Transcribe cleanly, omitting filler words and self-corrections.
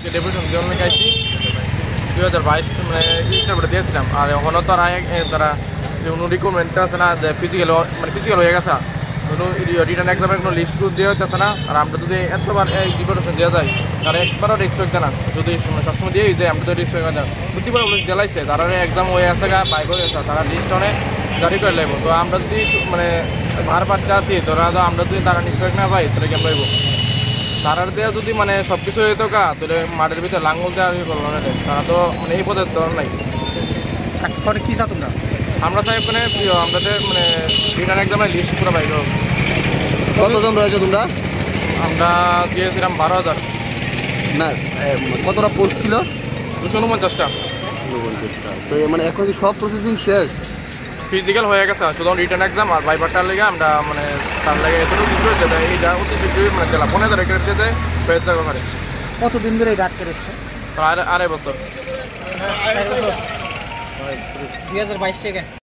Deputation জন্য গাইছি 2022 মানে ইন্টারভিউ দিয়েছিলাম। আর এখনও তারা রিক্রুটমেন্ট আছে না, যে ফিজিক্যাল হয়ে গেছে, রিটার্ন এক্সামের কোনো লিস্ট দেওয়া হইতেছে না। আর আমরা যদি এতবার এই ডেপুটেশন দেওয়া যায়, তারা একবারও রেসপেক্ট দেয় না। যদি সবসময় দিয়েই যায়, আমরা তো রেসপেক্ট দেয় প্রতিবার দিলাইছে, তারা এক্সাম হয়ে আছে বাইক হয়ে গেছে, তারা লিস্ট অনেক জারি করে লাগবো। তো আমরা যদি মানে বারবার আসি, ধরা আমরা যদি তারা রেসপেক্ট না পাই, তাহলে কেমন লাগবো? তারার দেওয়া যদি মানে সব কিছু হইতো তাহলে মাঠের ভিতরে লাঙ্গল দেওয়া করলো না। তারা তো মানে এই পদের দর নাই। এখন কি চাও তোমরা? আমরা চাই মানে প্রিয় আমাদের মানে রিটার্ন এক্সামের লিস্ট পুরো বাইর হোক। কতজন রয়েছে তোমরা? আমরা দিয়েছিলাম 12,000। না, কতটা পোস্ট ছিল? 249টা। তো মানে এখন কি সব প্রসেসিং শেষ? ফিজিক্যাল হয়ে গেছে, শুধু রিটার্ন এক্সাম আর ভাইবারটার লেগে আমরা মানে তার লেগে এতটুকু কিছু হয়েছে। এইটা অতি শীঘ্রই মানে জেলা 15 রেখে দিতে পেয়ে থাকতে পারে। কতদিন ধরে এই আটকে রেখেছে? আড়াই বছর। 2022 থেকে।